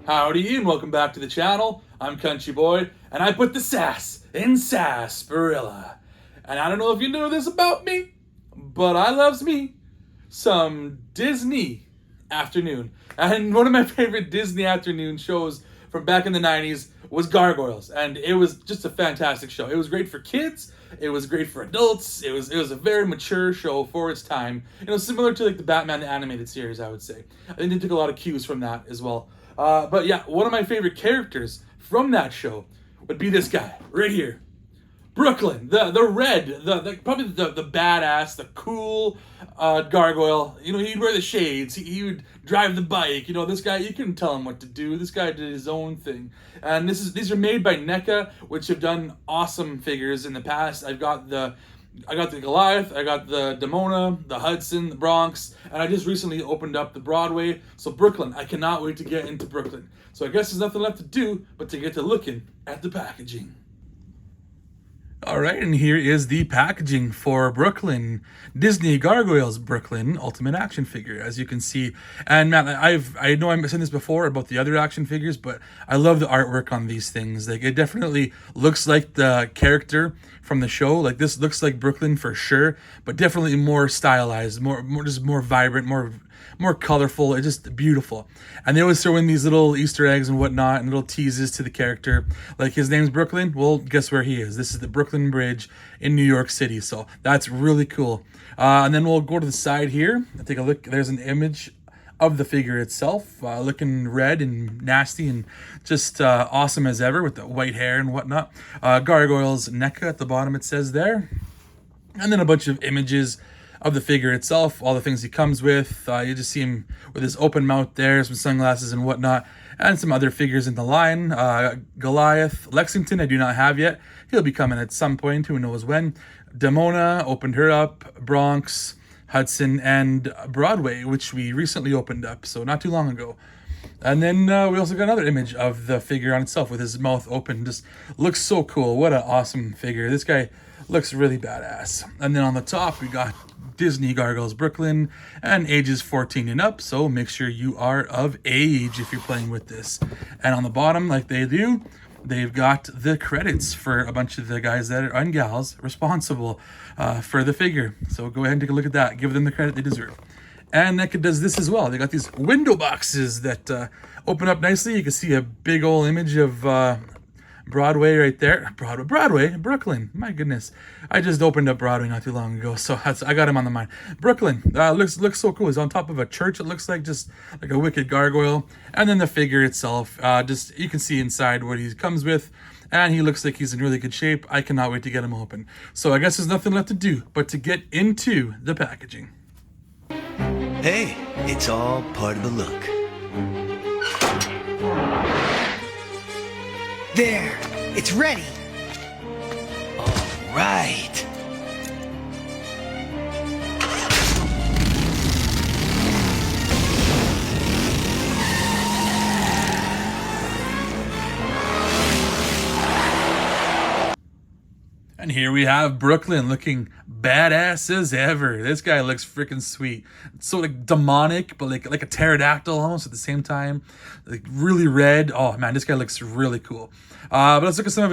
Howdy and welcome back to the channel. I'm Country Boy and I put the sass in sarsaparilla. And I don't know if you know this about me, but I loves me some Disney afternoon. And one of my favorite Disney afternoon shows from back in the 90s was Gargoyles. And it was just a fantastic show. It was great for kids. It was great for adults. It was a very mature show for its time. You know, similar to like the Batman the Animated Series, I would say. I think they took a lot of cues from that as well. But yeah, one of my favorite characters from that show would be this guy right here. Brooklyn, the red, probably the badass, the cool gargoyle. You know, he'd wear the shades. He would drive the bike. You know, this guy, you couldn't tell him what to do. This guy did his own thing. And these are made by NECA, which have done awesome figures in the past. I got the Goliath, I got the Demona, the Hudson, the Bronx, and I just recently opened up the Broadway. So Brooklyn, I cannot wait to get into Brooklyn. So I guess there's nothing left to do but to get to looking at the packaging. All right, and here is the packaging for Brooklyn, Disney Gargoyles Brooklyn Ultimate Action Figure, as you can see. And man, I know I'm saying this before about the other action figures, but I love the artwork on these things. Like, it definitely looks like the character from the show. Like, this looks like Brooklyn for sure, but definitely more stylized, more vibrant, more colorful. It's just beautiful. And they always throw in these little Easter eggs and whatnot and little teases to the character. Like, his name's Brooklyn. Well, guess where he is? This is the Brooklyn Bridge in New York City. So that's really cool. And then we'll go to the side here. Take a look. There's an image of the figure itself, looking red and nasty and just awesome as ever with the white hair and whatnot. Gargoyles NECA at the bottom, it says there. And then a bunch of images of the figure itself, all the things he comes with. You just see him with his open mouth there, some sunglasses and whatnot, and some other figures in the line. Goliath, Lexington, I do not have yet. He'll be coming at some point, who knows when. Demona, opened her up. Bronx, Hudson, and Broadway, which we recently opened up, so not too long ago. And then we also got another image of the figure on itself with his mouth open. Just looks so cool. What an awesome figure. This guy looks really badass. And then on the top, we got Disney Gargoyles Brooklyn and ages 14 and up, so make sure you are of age if you're playing with this. And on the bottom, like they do, they've got the credits for a bunch of the guys that are and gals responsible for the figure. So go ahead and take a look at that. Give them the credit they deserve. And NECA does this as well. They got these window boxes that open up nicely. You can see a big old image of Broadway right there. Broadway, Brooklyn. My goodness. I just opened up Broadway not too long ago, so I got him on the mind. Brooklyn. Looks so cool. He's on top of a church. It looks like just like a wicked gargoyle. And then the figure itself, just you can see inside what he comes with. And he looks like he's in really good shape. I cannot wait to get him open. So I guess there's nothing left to do but to get into the packaging. Hey, it's all part of the look. There, it's ready. All right. And here we have Brooklyn looking badass as ever. This guy looks freaking sweet. It's sort of demonic, but like a pterodactyl almost at the same time. Like really red. Oh man, this guy looks really cool. But let's look at some of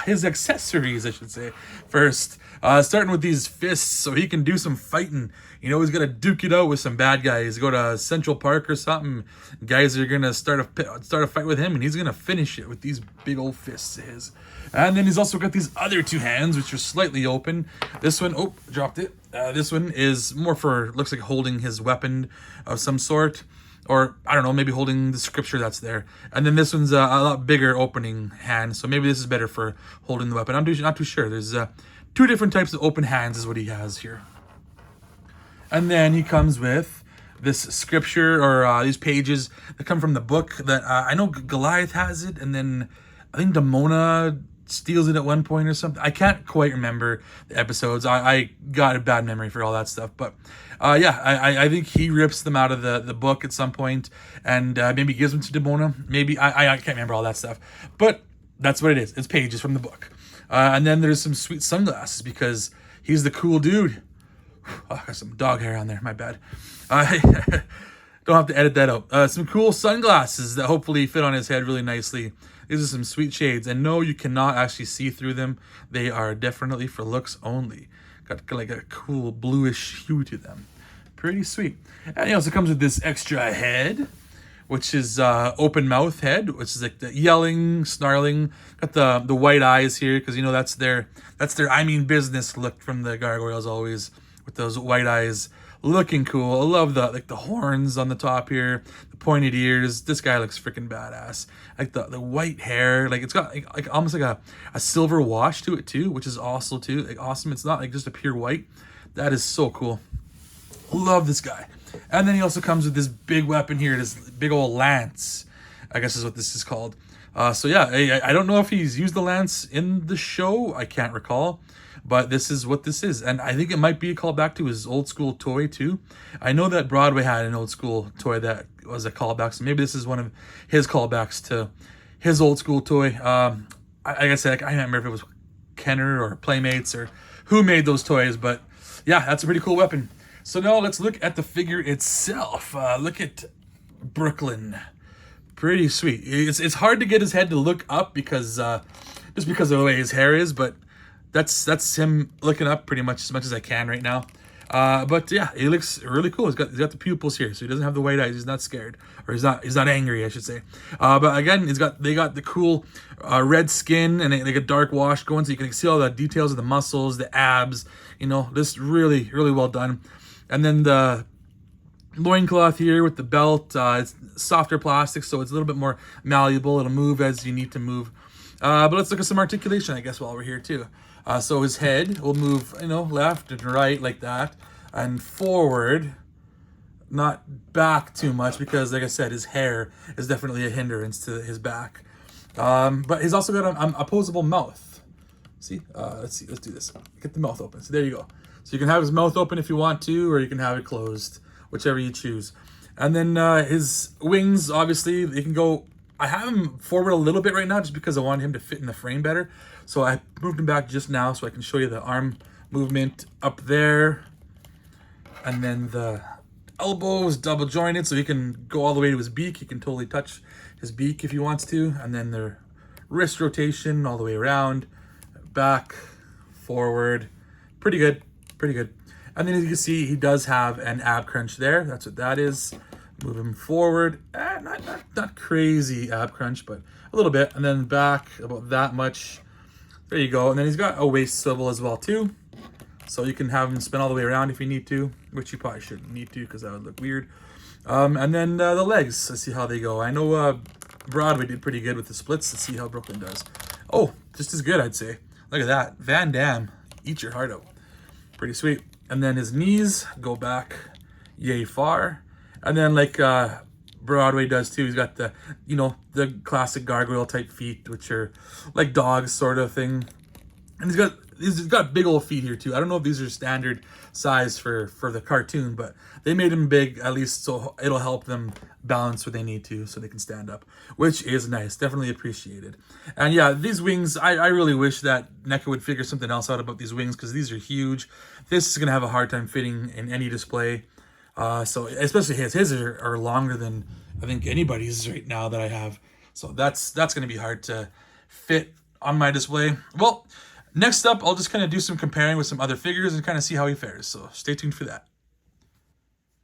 his accessories, I should say, first. Starting with these fists so he can do some fighting. You know, he's going to duke it out with some bad guys. Go to Central Park or something. Guys are going to start a fight with him, and he's going to finish it with these big old fists of his. And then he's also got these other two hands, which are slightly open. This one, oh, dropped it. This one is more for, looks like holding his weapon of some sort. Or, I don't know, maybe holding the scripture that's there. And then this one's a lot bigger opening hand. So maybe this is better for holding the weapon. I'm not too sure. There's two different types of open hands is what he has here. And then he comes with this scripture or these pages that come from the book that I know Goliath has it. And then I think Demona steals it at one point or something. I can't quite remember the episodes. I got a bad memory for all that stuff. But yeah, I think he rips them out of the book at some point and maybe gives them to Demona. Maybe, I can't remember all that stuff. But that's what it is. It's pages from the book. And then there's some sweet sunglasses because he's the cool dude. Oh, I got some dog hair on there. My bad. Don't Don't have to edit that out. Some cool sunglasses that hopefully fit on his head really nicely. These are some sweet shades. And no, you cannot actually see through them. They are definitely for looks only. Got like a cool bluish hue to them. Pretty sweet. And he also comes with this extra head, which is open mouth head, which is like the yelling, snarling. Got the white eyes here because you know that's their I mean business look from the gargoyles always, with those white eyes, looking cool. I love the horns on the top here, the pointed ears. This guy looks freaking badass. Like the white hair, like it's got like almost like a silver wash to it too, which is also too like awesome. It's not like just a pure white. That is so cool. Love this guy. And then he also comes with this big weapon here, this big old lance, I guess is what this is called. So yeah, I don't know if he's used the lance in the show. I can't recall. But this is what this is. And I think it might be a callback to his old school toy too. I know that Broadway had an old school toy that was a callback. So maybe this is one of his callbacks to his old school toy. Like I said, I can't remember if it was Kenner or Playmates or who made those toys. But yeah, that's a pretty cool weapon. So now let's look at the figure itself. Look at Brooklyn. Pretty sweet. It's hard to get his head to look up because just because of the way his hair is, but that's him looking up pretty much as I can right now. But yeah, he looks really cool. He's got the pupils here, so he doesn't have the white eyes. He's not scared, or he's not angry, I should say. But again, they got the cool red skin and like a dark wash going, so you can see all the details of the muscles, the abs. You know, this really well done. And then the loincloth here with the belt, it's softer plastic, so it's a little bit more malleable. It'll move as you need to move. But let's look at some articulation, I guess, while we're here too. So his head will move, you know, left and right like that, and forward, not back too much because, like I said, his hair is definitely a hindrance to his back. But he's also got an opposable mouth. See? Let's do this. Get the mouth open. So there you go. So you can have his mouth open if you want to, or you can have it closed, whichever you choose. And then his wings, obviously, they can go... I have him forward a little bit right now just because I want him to fit in the frame better. So I moved him back just now so I can show you the arm movement up there. And then the elbow is double jointed so he can go all the way to his beak. He can totally touch his beak if he wants to. And then the wrist rotation all the way around, back, forward. Pretty good. And then as you can see, he does have an ab crunch there. That's what that is. Move him forward. Not crazy ab crunch, but a little bit. And then back about that much. There you go. And then he's got a waist swivel as well too. So you can have him spin all the way around if you need to, which you probably shouldn't need to because that would look weird. And then the legs, let's see how they go. I know Broadway did pretty good with the splits. Let's see how Brooklyn does. Oh, just as good, I'd say. Look at that. Van Damme, eat your heart out. Pretty sweet. And then his knees go back yay far. And then like Broadway does too, he's got the, you know, the classic gargoyle type feet, which are like dogs sort of thing. And he's got big old feet here too. I don't know if these are standard size for the cartoon, but they made them big at least so it'll help them balance where they need to so they can stand up, which is nice. Definitely appreciated. And yeah, these wings, I really wish that NECA would figure something else out about these wings because these are huge. This is going to have a hard time fitting in any display. So especially his are longer than I think anybody's right now that I have. So that's going to be hard to fit on my display. Well, next up, I'll just kind of do some comparing with some other figures and kind of see how he fares. So stay tuned for that.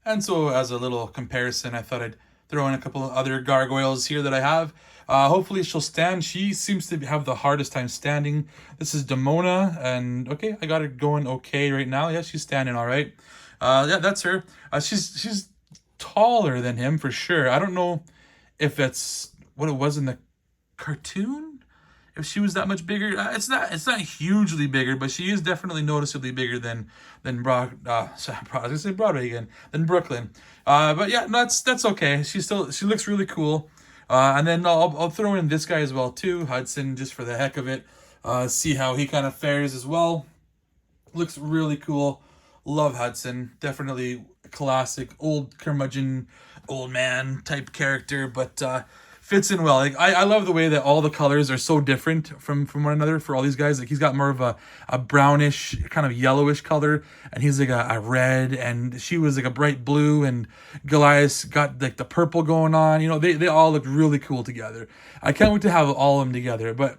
And so as a little comparison, I thought I'd throw in a couple of other gargoyles here that I have. Hopefully she'll stand. She seems to have the hardest time standing. This is Demona, and okay, I got her going okay right now. Yeah, she's standing all right. Yeah, that's her. She's taller than him for sure. I don't know if that's what it was in the cartoon. If she was that much bigger, it's not hugely bigger, but she is definitely noticeably bigger than Broadway again, than Brooklyn. But yeah, no, that's okay. She looks really cool. And then I'll throw in this guy as well too, Hudson, just for the heck of it. See how he kind of fares as well. Looks really cool. Love Hudson. Definitely a classic old curmudgeon, old man type character, but fits in well. Like I love the way that all the colors are so different from one another for all these guys. Like he's got more of a brownish, kind of yellowish color, and he's like a red, and she was like a bright blue, and Goliath got like the purple going on. You know, they all look really cool together. I can't wait to have all of them together. But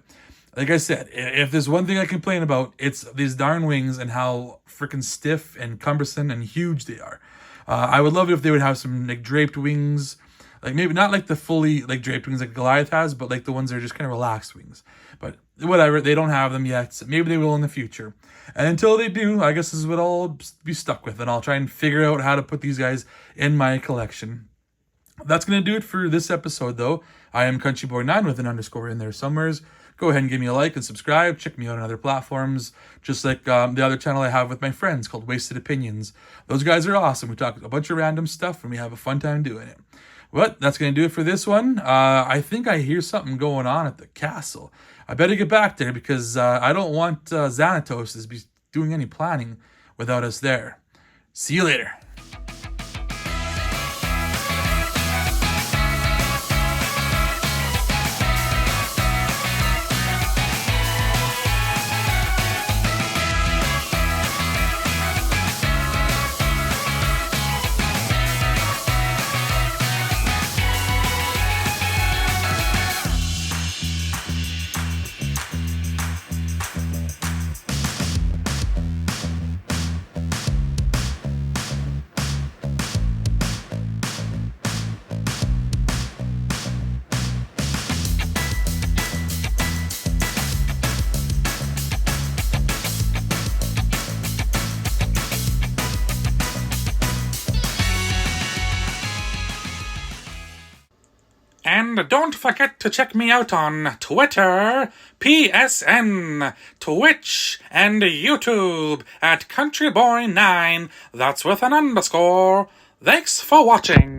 like I said, if there's one thing I complain about, it's these darn wings and how freaking stiff and cumbersome and huge they are. I would love it if they would have some like draped wings. Like maybe not like the fully like draped wings like Goliath has, but like the ones that are just kind of relaxed wings. But whatever, they don't have them yet. Maybe they will in the future. And until they do, I guess this is what I'll be stuck with. And I'll try and figure out how to put these guys in my collection. That's going to do it for this episode, though. I am CountryBoy9 with an underscore in there somewheres. Go ahead and give me a like and subscribe. Check me out on other platforms, just like the other channel I have with my friends called Wasted Opinions. Those guys are awesome. We talk a bunch of random stuff, and we have a fun time doing it. But that's going to do it for this one. I think I hear something going on at the castle. I better get back there because I don't want Xanatos to be doing any planning without us there. See you later. And don't forget to check me out on Twitter, PSN, Twitch, and YouTube at CountryBoy9. That's with an underscore. Thanks for watching.